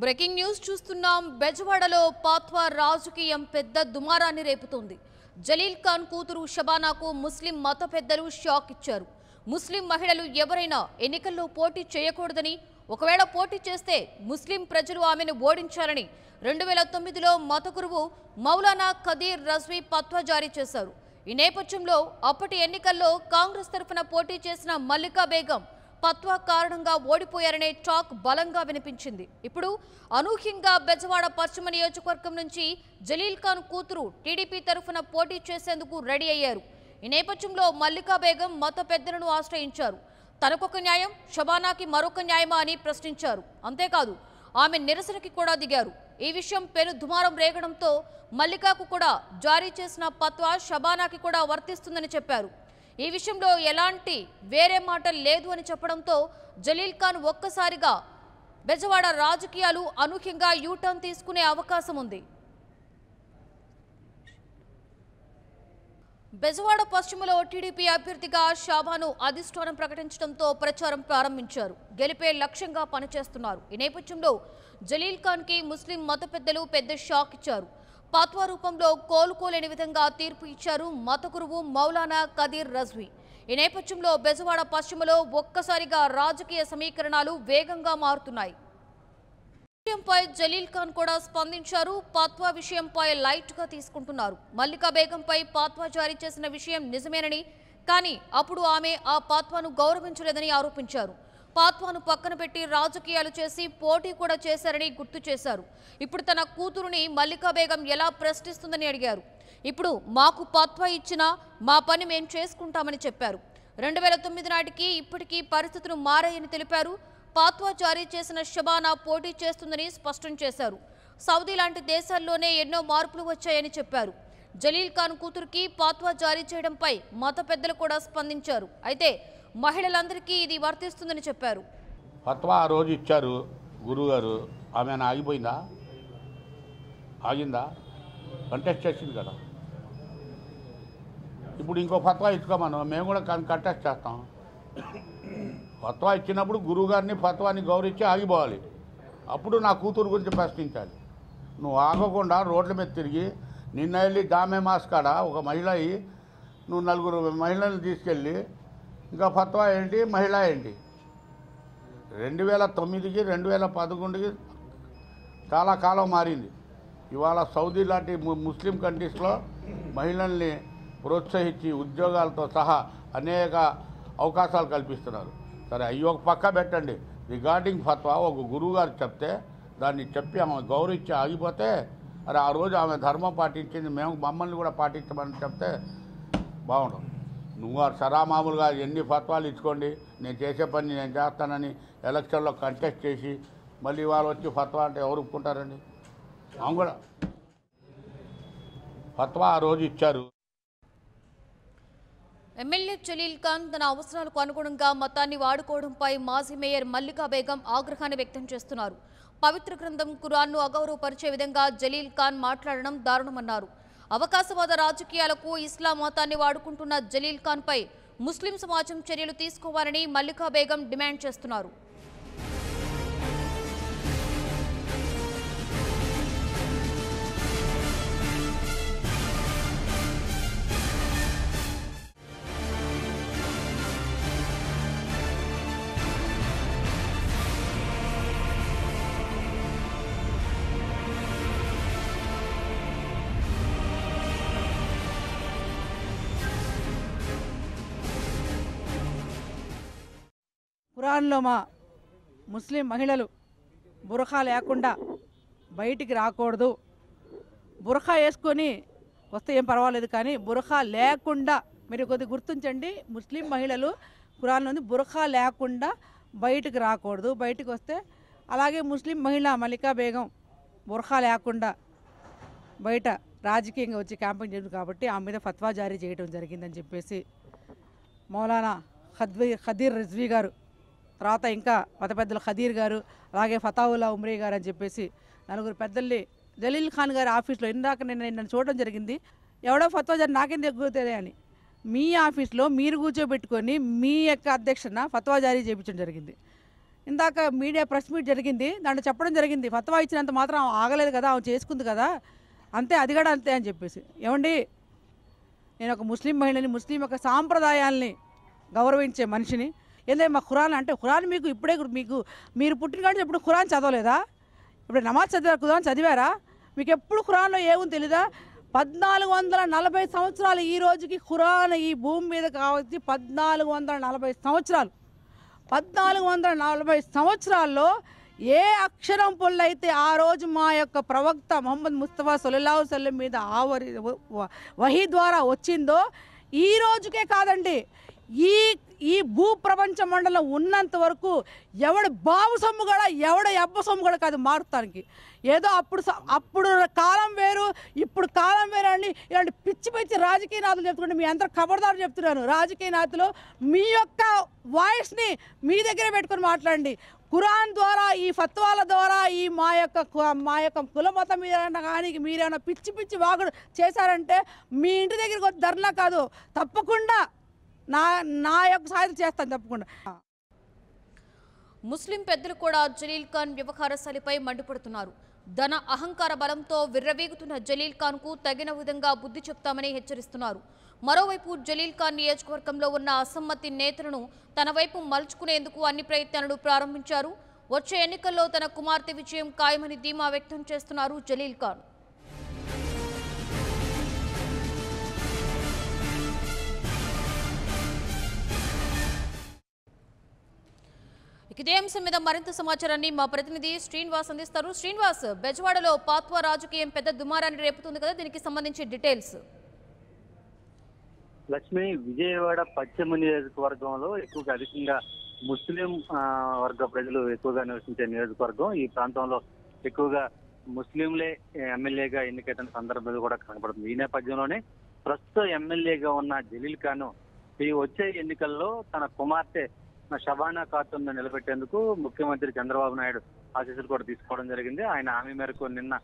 Breaking news చూస్తున్నాం. బెజవాడలో పాత్వా రాజకీయం పెద్ద దుమారాన్ని రేపుతోంది. జలీల్ ఖాన్ కూతురు షబానాకు ముస్లిం మత పెద్దలు షాక్ ఇచ్చారు. ముస్లిం మహిళలు ఎవరైనా ఎన్నికల్లో పోటీ చేయకూడదని, ఒకవేళ పోటీ చేస్తే ముస్లిం ప్రజలు ఆమెను ఓడించాలని 2009లో మత గురువు మౌలానా ఖదీర్ రజ్వీ ఫత్వా జారీ చేశారు. ఈ నేపథ్యంలో అప్పటి ఎన్నికల్లో కాంగ్రెస్ తరఫున పోటీ చేసిన మల్లికా బేగం ఫత్వా కారణంగా ఓడిపోయారనే టాక్ బలంగా వినిపించింది. ఇప్పుడు అనూహ్యంగా బెజవాడ పశ్చిమ నియోజకవర్గం నుంచి జలీల్ ఖాన్ కూతురు టీడీపీ తరఫున పోటీ చేసేందుకు రెడీ అయ్యారు. ఈ నేపథ్యంలో మల్లికా బేగం మత పెద్దలను ఆశ్రయించారు. తనకొక న్యాయం, షబానాకి మరొక న్యాయమా అని ప్రశ్నించారు. అంతేకాదు ఆమె నిరసనకి కూడా దిగారు. ఈ విషయం పెను దుమారం రేగడంతో మల్లికాకు కూడా జారీ చేసిన ఫత్వా షబానాకి కూడా వర్తిస్తుందని చెప్పారు. ఈ విషయంలో ఎలాంటి వేరే మాట లేదు అని చెప్పడంతో జలీల్ ఖాన్ ఒక్కసారిగా బెజవాడ రాజకీయాలు అనూహ్యంగా యూటర్న్ తీసుకునే అవకాశం ఉంది. బెజవాడ పశ్చిమలో టీడీపీ అభ్యర్థిగా షాబాను అధిష్టానం ప్రకటించడంతో ప్రచారం ప్రారంభించారు. గెలిపే లక్ష్యంగా పనిచేస్తున్నారు. ఈ నేపథ్యంలో జలీల్ ఖాన్ కి ముస్లిం మత పెద్దలు పెద్ద షాక్ ఇచ్చారు. ఫత్వా రూపంలో కోలుకోలేని విధంగా తీర్పు ఇచ్చారు మత గురువు మౌలానా ఖదీర్ రజ్వీ. ఈ నేపథ్యంలో బెజవాడ పశ్చిమలో ఒక్కసారిగా రాజకీయ సమీకరణాలు వేగంగా మారుతున్నాయి. విషయంపై జలీల్ ఖాన్ కూడా స్పందించారు. ఫత్వా విషయంపై లైట్ గా తీసుకుంటున్నారు. మల్లికా బేగంపై ఫత్వా జారీ చేసిన విషయం నిజమేనని, కానీ అప్పుడు ఆమె ఆ ఫత్వాను గౌరవించలేదని ఆరోపించారు. ఫత్వాను పక్కన పెట్టి రాజకీయాలు చేసి పోటీ కూడా చేశారని గుర్తు చేశారు. ఇప్పుడు తన కూతురుని మల్లికా బేగం ఎలా ప్రశ్నిస్తుందని అడిగారు. ఇప్పుడు మాకు ఫత్వా ఇచ్చినా మా పని మేం చేసుకుంటామని చెప్పారు. 2009 నాటికి ఇప్పటికీ పరిస్థితులు మారాయని తెలిపారు. ఫత్వా జారీ చేసిన షబానా పోటీ చేస్తుందని స్పష్టం చేశారు. సౌదీ లాంటి దేశాల్లోనే ఎన్నో మార్పులు వచ్చాయని చెప్పారు. జలీల్ ఖాన్ కూతురుకి ఫత్వా జారీ చేయడంపై మత పెద్దలు కూడా స్పందించారు. అయితే మహిళలందరికీ ఇది వర్తిస్తుందని చెప్పారు. ఫత్వా ఆ రోజు ఇచ్చారు గురువుగారు, ఆమె ఆగిపోయిందా? ఆగిందా? కంటెస్ట్ చేసింది కదా. ఇప్పుడు ఇంకో ఫత్వా ఇచ్చుకోమను, మేము కూడా కంటెస్ట్ చేస్తాం. ఫత్వా ఇచ్చినప్పుడు గురువుగారిని ఫత్వాని గౌరవించి ఆగిపోవాలి. అప్పుడు నా కూతురు గురించి ప్రశ్నించాలి. నువ్వు ఆగకుండా రోడ్ల మీద తిరిగి నిన్న వెళ్ళి జామే మాస్ కాడ ఒక మహిళ నువ్వు 4 మహిళలను తీసుకెళ్ళి ఇంకా ఫత్వా ఏంటి, మహిళ ఏంటి? 2009కి 2011కి చాలా కాలం మారింది. ఇవాళ సౌదీ లాంటి ముస్లిం కంట్రీస్లో మహిళల్ని ప్రోత్సహించి ఉద్యోగాలతో సహా అనేక అవకాశాలు కల్పిస్తున్నారు. సరే, అవి ఒక పక్క పెట్టండి. రిగార్డింగ్ ఫత్వా ఒక గురువు గారు చెప్తే దాన్ని చెప్పి ఆమె గౌరవించి ఆగిపోతే, అరే ఆ రోజు ఆమె ధర్మం పాటించింది, మేము మమ్మల్ని కూడా పాటించమని చెప్తే బాగుండదు. నువ్వు సరామామూలుగా ఎన్ని ఫత్వాలు ఇచ్చుకోండి, నేను చేసే పని నేను చేస్తానని ఎలక్షన్లో కంటెస్ట్ చేసి మళ్ళీ వాళ్ళు వచ్చి ఫత్వా అంటే ఎవరు ఒప్పుకుంటారండి? అవును కూడా ఫత్వా ఆ రోజు ఇచ్చారు. ఎమ్మెల్యే జలీల్ ఖాన్ తన అవసరాలకు అనుగుణంగా మతాన్ని వాడుకోవడంపై మాజీ మేయర్ మల్లికా బేగం ఆగ్రహాన్ని వ్యక్తం చేస్తున్నారు. పవిత్ర గ్రంథం ఖురాన్ను అగౌరవపరిచే విధంగా జలీల్ ఖాన్ మాట్లాడడం దారుణమన్నారు. అవకాశవాద రాజకీయాలకు ఇస్లాం మతాన్ని వాడుకుంటున్న జలీల్ ఖాన్ పై ముస్లిం సమాజం చర్యలు తీసుకోవాలని మల్లికా బేగం డిమాండ్ చేస్తున్నారు. ఖురాన్లో మా ముస్లిం మహిళలు బురఖా లేకుండా బయటికి రాకూడదు, బురఖా వేసుకొని వస్తే ఏం పర్వాలేదు, కానీ బురఖా లేకుండా మీరు కొద్దిగా గుర్తించండి. ముస్లిం మహిళలు ఖురాన్లో ఉంది బురఖా లేకుండా బయటికి రాకూడదు, బయటికి వస్తే అలాగే ముస్లిం మహిళ మల్లికా బేగం బురఖా లేకుండా బయట రాజకీయంగా వచ్చి క్యాంపెయిన్ చేసింది కాబట్టి ఆమె మీద ఫత్వా జారీ చేయడం జరిగిందని చెప్పేసి మౌలానా ఖదీర్ రజ్వీ గారు, తర్వాత ఇంకా మత పెద్దలు ఖదీర్ గారు, అలాగే ఫతావుల్లా ఉమ్రీ గారు అని చెప్పేసి 4 పెద్దల్ని జలీల్ ఖాన్ గారి ఆఫీస్లో ఇందాక నన్ను చూడడం జరిగింది. ఎవడో ఫత్వా జారీ నాకేం దిగుతుంది అని మీ ఆఫీస్లో మీరు కూర్చోబెట్టుకొని మీ యొక్క అధ్యక్షన ఫత్వా జారీ చేయించడం జరిగింది. ఇందాక మీడియా ప్రెస్ మీట్ జరిగింది, దాంట్లో చెప్పడం జరిగింది, ఫత్వా ఇచ్చినంత మాత్రం ఆమె ఆగలేదు కదా, ఆమె చేసుకుంది కదా, అంతే అది కూడా అంతే అని చెప్పేసి. ఏమండి, నేను ఒక ముస్లిం మహిళని, ముస్లిం యొక్క సాంప్రదాయాల్ని గౌరవించే మనిషిని. ఏంటంటే మా ఖురాన్ అంటే, ఖురాన్ మీకు ఇప్పుడే మీరు పుట్టిన కానీ ఎప్పుడు ఖురాన్ చదవలేదా? ఇప్పుడు నమాజ్ చదివారా? ఖురాన్ చదివారా? మీకు ఎప్పుడు ఖురాన్లో ఏముంది తెలీదా? 1440 సంవత్సరాలు ఈ రోజుకి ఖురాన్ ఈ భూమి మీద కావచ్చు, 1440 సంవత్సరాలు. 1440 సంవత్సరాల్లో ఏ అక్షరం పొల్లైతే ఆ రోజు మా యొక్క ప్రవక్త మొహమ్మద్ ముస్తఫా సల్లల్లాహు అలైహి వసల్లం మీద వహీ ద్వారా వచ్చిందో, ఈ రోజుకే కాదండి, ఈ భూ ప్రపంచ మండలం ఉన్నంత వరకు ఎవడు బాబు సొమ్ము కూడా, ఎవడ అబ్బ సొమ్ము కూడా కాదు మారుతానికి. ఏదో అప్పుడు కాలం వేరు, ఇప్పుడు కాలం వేరు అండి. ఇలాంటి పిచ్చి పిచ్చి రాజకీయ నాయకులు చెప్తుంటే మీ అందరూ ఖబర్దారు చెప్తున్నాను. రాజకీయ నాయకులు మీ యొక్క వాయిస్ని మీ దగ్గరే పెట్టుకొని మాట్లాడండి. ఖురాన్ ద్వారా, ఈ ఫత్వాల ద్వారా, ఈ మా యొక్క కుల మతం మీద కానీ మీరేమైనా పిచ్చి పిచ్చి వాగుడు చేశారంటే మీ ఇంటి దగ్గరికి వచ్చి ధర్నా కాదు, తప్పకుండా నా యొక్క సాయం చేస్తాను తప్పకుండా. ముస్లిం పెద్దలు కూడా జలీల్ ఖాన్ వ్యవహారశైలిపై మండిపడుతున్నారు. ధన అహంకార బలంతో విర్రవీగుతున్న జలీల్ ఖాన్కు తగిన విధంగా బుద్ధి చెప్తామని హెచ్చరిస్తున్నారు. మరోవైపు జలీల్ ఖాన్ నియోజకవర్గంలో ఉన్న అసమ్మతి నేతలను తన వైపు మలుచుకునేందుకు అన్ని ప్రయత్నాలను ప్రారంభించారు. వచ్చే ఎన్నికల్లో తన కుమార్తె విజయం ఖాయమని ధీమా వ్యక్తం చేస్తున్నారు జలీల్ ఖాన్. ఇదే అంశం మీద మరింత సమాచారాన్ని మా ప్రతినిధి శ్రీనివాస్ అందిస్తారు. శ్రీనివాస్, బెజవాడలో పాత్వా రాజకీయం పెద్ద దుమారాన్ని రేపుతుంది కదా, దీనికి సంబంధించి డీటెయిల్స్. లక్ష్మి, విజయవాడ పశ్చిమ నియోజకవర్గంలో ఎక్కువగా అధికంగా ముస్లిం వర్గ ప్రజలు ఎక్కువగా నివసించే నియోజకవర్గం. ఈ ప్రాంతంలో ఎక్కువగా ముస్లింలే ఎమ్మెల్యేగా ఎన్నికైన సందర్భాలు కూడా కనబడుతుంది. ఈ నేపథ్యంలోనే ప్రస్తుత ఎమ్మెల్యేగా ఉన్న జలీల్ ఖాన్ ఈ వచ్చే ఎన్నికల్లో తన కుమార్తె షబానా ఖాతున్ నిలబెట్టేందుకు ముఖ్యమంత్రి చంద్రబాబు నాయుడు ఆశీస్సులు కూడా తీసుకోవడం జరిగింది. ఆయన హామీ మేరకు నిన్న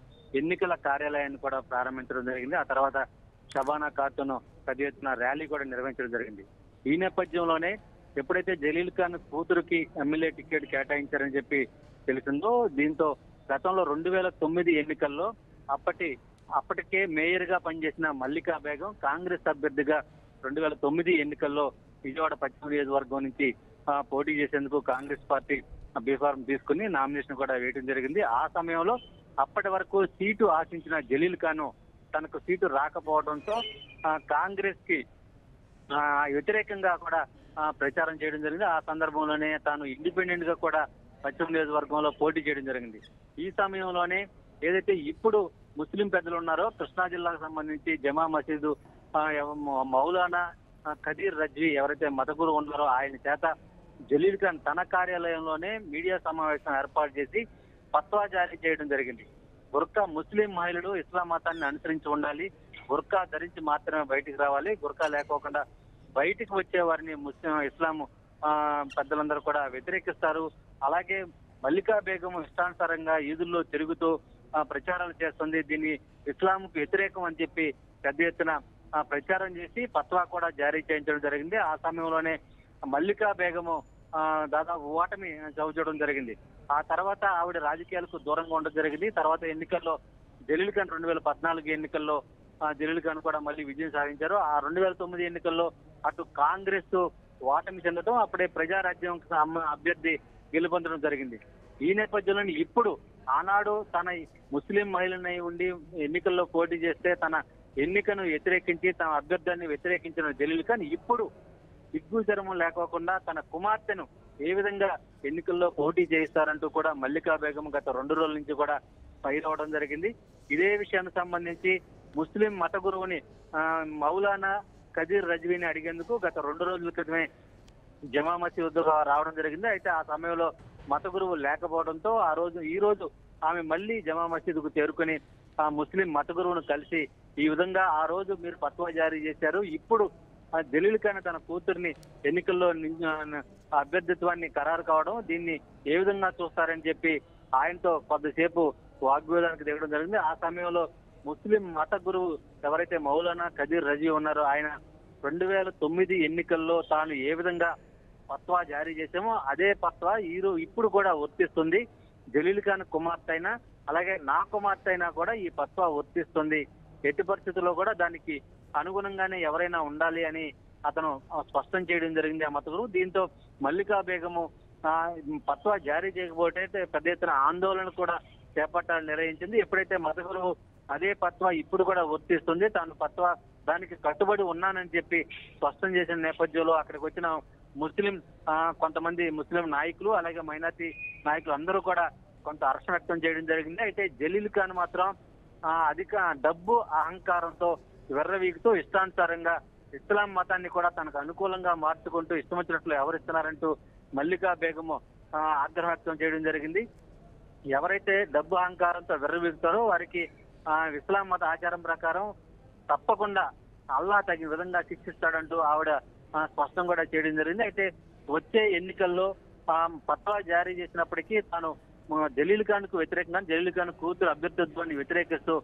ఎన్నికల కార్యాలయాన్ని కూడా ప్రారంభించడం జరిగింది. ఆ తర్వాత షబానా ఖాతున్ పెద్ద ఎత్తున ర్యాలీ కూడా నిర్వహించడం జరిగింది. ఈ నేపథ్యంలోనే ఎప్పుడైతే జలీల్ ఖాన్ కూతురుకి ఎమ్మెల్యే టికెట్ కేటాయించారని చెప్పి తెలిసిందో, దీంతో గతంలో 2009 ఎన్నికల్లో అప్పటికే మేయర్ గా పనిచేసిన మల్లికా బేగం కాంగ్రెస్ అభ్యర్థిగా 2009 ఎన్నికల్లో విజయవాడ పశ్చిమ నియోజకవర్గం నుంచి పోటీ చేసేందుకు కాంగ్రెస్ పార్టీ బీఫార్మ్ తీసుకుని నామినేషన్ కూడా వేయడం జరిగింది. ఆ సమయంలో అప్పటి వరకు సీటు ఆశించిన జలీల్ ఖాన్ తనకు సీటు రాకపోవడంతో కాంగ్రెస్ కి వ్యతిరేకంగా కూడా ప్రచారం చేయడం జరిగింది. ఆ సందర్భంలోనే తాను ఇండిపెండెంట్ గా కూడా పశ్చిమ నియోజకవర్గంలో పోటీ చేయడం జరిగింది. ఈ సమయంలోనే ఏదైతే ఇప్పుడు ముస్లిం పెద్దలు ఉన్నారో, కృష్ణా జిల్లాకు సంబంధించి జమా మసీదు మౌలానా ఖదీర్ రజ్వీ ఎవరైతే మత గురువు ఉన్నారో ఆయన చేత జలీల్ ఖాన్ తన కార్యాలయంలోనే మీడియా సమావేశం ఏర్పాటు చేసి ఫత్వా జారీ చేయడం జరిగింది. బుర్కా ముస్లిం మహిళలు ఇస్లాం మతాన్ని అనుసరించి ఉండాలి, బుర్కా ధరించి మాత్రమే బయటికి రావాలి, బుర్కా లేకోకుండా బయటికి వచ్చే వారిని ఇస్లాం పెద్దలందరూ కూడా వ్యతిరేకిస్తారు. అలాగే మల్లికా బేగం ఇష్టానుసారంగా ఈదుల్లో తిరుగుతూ ప్రచారాలు చేస్తుంది, దీన్ని ఇస్లాంకు వ్యతిరేకం అని చెప్పి పెద్ద ఎత్తున ప్రచారం చేసి ఫత్వా కూడా జారీ చేయించడం జరిగింది. ఆ సమయంలోనే మల్లికా బేగము దాదాపు ఓటమి చవిచూడడం జరిగింది. ఆ తర్వాత ఆవిడ రాజకీయాలకు దూరంగా ఉండడం జరిగింది. తర్వాత ఎన్నికల్లో జలీల్ ఖాన్ 2014 ఎన్నికల్లో జలీల్ ఖాన్ కూడా మళ్ళీ విజయం సాధించారు. ఆ 2009 ఎన్నికల్లో అటు కాంగ్రెస్ ఓటమి చెందడం, అప్పుడే ప్రజారాజ్యం అభ్యర్థి గెలుపొందడం జరిగింది. ఈ నేపథ్యంలో ఇప్పుడు ఆనాడు తన ముస్లిం మహిళనై ఉండి ఎన్నికల్లో పోటీ చేస్తే తన ఎన్నికను వ్యతిరేకించి తన అభ్యర్థాన్ని వ్యతిరేకించిన జలీల్ ఖాన్ ఇప్పుడు దిగ్గుచరము లేకోకుండా తన కుమార్తెను ఏ విధంగా ఎన్నికల్లో పోటీ చేయిస్తారంటూ కూడా మల్లికా బేగం గత 2 రోజుల నుంచి కూడా ఫైర్ అవడం జరిగింది. ఇదే విషయానికి సంబంధించి ముస్లిం మత గురువుని మౌలానా ఖదీర్ రజ్వీని అడిగేందుకు గత 2 రోజుల క్రితమే జమా మసీద్ రావడం జరిగింది. అయితే ఆ సమయంలో మత గురువు లేకపోవడంతో ఈ రోజు ఆమె మళ్ళీ జమా మసీదుకు చేరుకుని ఆ ముస్లిం మత గురువును కలిసి ఈ విధంగా ఆ రోజు మీరు ఫత్వా జారీ చేశారు, ఇప్పుడు జలీల్ ఖాన్ తన కూతుర్ని ఎన్నికల్లో అభ్యర్థిత్వాన్ని ఖరారు కావడం, దీన్ని ఏ విధంగా చూస్తారని చెప్పి ఆయనతో కొద్దిసేపు వాగ్వేదానికి దిగడం జరిగింది. ఆ సమయంలో ముస్లిం మత గురువు ఎవరైతే మౌలానా ఖదీర్ రజీ ఉన్నారో ఆయన 2009 ఎన్నికల్లో తాను ఏ విధంగా పత్వా జారీ చేసామో అదే పత్వా ఇప్పుడు కూడా వర్తిస్తుంది. జలీల్ ఖాన్ కుమార్తె అయినా అలాగే నా కుమార్తె అయినా కూడా ఈ పత్వా వర్తిస్తుంది. ఎట్టి పరిస్థితుల్లో కూడా దానికి అనుగుణంగానే ఎవరైనా ఉండాలి అని అతను స్పష్టం చేయడం జరిగింది ఆ మత గురువు. దీంతో మల్లికా బేగము పత్వా జారీ చేయకపోతే పెద్ద ఎత్తున ఆందోళన కూడా చేపట్టాలని నిర్ణయించింది. ఎప్పుడైతే మత గురువు అదే పత్వా ఇప్పుడు కూడా వర్తిస్తుంది, తాను పత్వా దానికి కట్టుబడి ఉన్నానని చెప్పి స్పష్టం చేసిన నేపథ్యంలో అక్కడికి వచ్చిన కొంతమంది ముస్లిం నాయకులు అలాగే మైనార్టీ నాయకులు అందరూ కూడా కొంత హర్షం వ్యక్తం చేయడం జరిగింది. అయితే జలీల్ ఖాన్ మాత్రం అధిక డబ్బు అహంకారంతో వెర్రవీగుతూ ఇష్టానుసారంగా ఇస్లాం మతాన్ని కూడా తనకు అనుకూలంగా మార్చుకుంటూ ఇష్టం వచ్చినట్లు ఎవరిస్తున్నారంటూ మల్లికా బేగము ఆగ్రహం వ్యక్తం చేయడం జరిగింది. ఎవరైతే డబ్బు అహంకారంతో వెర్రవీగుతారో వారికి ఇస్లాం మత ఆచారం ప్రకారం తప్పకుండా అల్లా తగిన విధంగా శిక్షిస్తాడంటూ ఆవిడ స్పష్టం కూడా చేయడం జరిగింది. అయితే వచ్చే ఎన్నికల్లో పత్వా జారీ చేసినప్పటికీ తాను జలీల్ ఖాన్ కు వ్యతిరేకంగా జలీల్ ఖాన్ కూతురు అభ్యర్థిత్వాన్ని వ్యతిరేకిస్తూ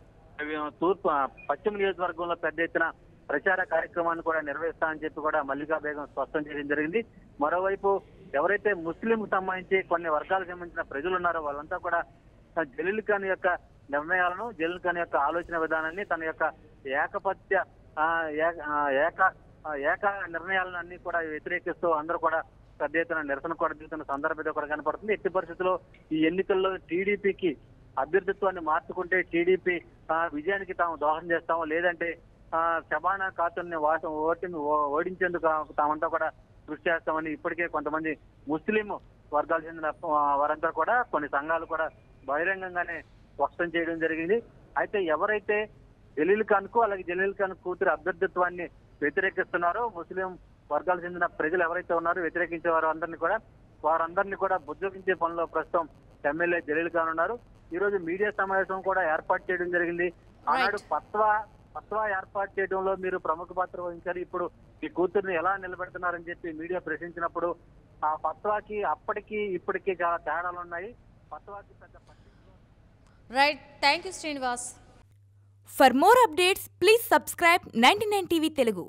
పశ్చిమ నియోజకవర్గంలో పెద్ద ఎత్తున ప్రచార కార్యక్రమాన్ని కూడా నిర్వహిస్తానని చెప్పి కూడా మల్లికా బేగం స్పష్టం చేయడం జరిగింది. మరోవైపు ఎవరైతే ముస్లింకు సంబంధించి కొన్ని వర్గాలకు సంబంధించిన ప్రజలు ఉన్నారో వాళ్ళంతా కూడా జలీల్ ఖాన్ యొక్క నిర్ణయాలను, జలీల్ ఖాన్ యొక్క ఆలోచన విధానాన్ని, తన యొక్క ఏక నిర్ణయాలను అన్ని కూడా వ్యతిరేకిస్తూ అందరూ కూడా పెద్ద ఎత్తున నిరసన కూడా దిగుతున్న సందర్భం కూడా కనపడుతుంది. ఎట్టి పరిస్థితుల్లో ఈ ఎన్నికల్లో టీడీపీకి అభ్యర్థిత్వాన్ని మార్చుకుంటే టీడీపీ విజయానికి తాము దోహదం చేస్తామో, లేదంటే శబానా ఖాతున్ని ఓడించేందుకు తామంతా కూడా కృషి చేస్తామని ఇప్పటికే కొంతమంది ముస్లిం వర్గాలు చెందిన వారంతా కూడా కొన్ని సంఘాలు కూడా బహిరంగంగానే స్పష్టం చేయడం జరిగింది. అయితే ఎవరైతే జలీల్ ఖాన్ కు అలాగే జలీల్ ఖాన్ కూతురు అభ్యర్థిత్వాన్ని వ్యతిరేకిస్తున్నారో ముస్లిం వర్గాలు చెందిన ప్రజలు ఎవరైతే ఉన్నారో వ్యతిరేకించే వారందరినీ కూడా బుజ్జగించే పనిలో ప్రస్తుతం ఎమ్మెల్యే జలీల్ ఖాన్ ఉన్నారు. ఈ రోజు మీడియా సమావేశం కూడా ఏర్పాటు చేయడం జరిగింది. ఆనాడు పత్వా ఏర్పాటు చేయడంలో మీరు ప్రముఖ పాత్ర వహించారు, ఇప్పుడు మీ కూతుర్ని ఎలా నిలబెడుతున్నారని చెప్పి మీడియా ప్రశ్నించినప్పుడు ఆ పత్వాకి అప్పటికి ఇప్పటికీ చాలా తేడాలు ఉన్నాయి. పత్వాకి పెద్ద right, thank you Srinivas. For more updates, please subscribe 99 TV Telugu.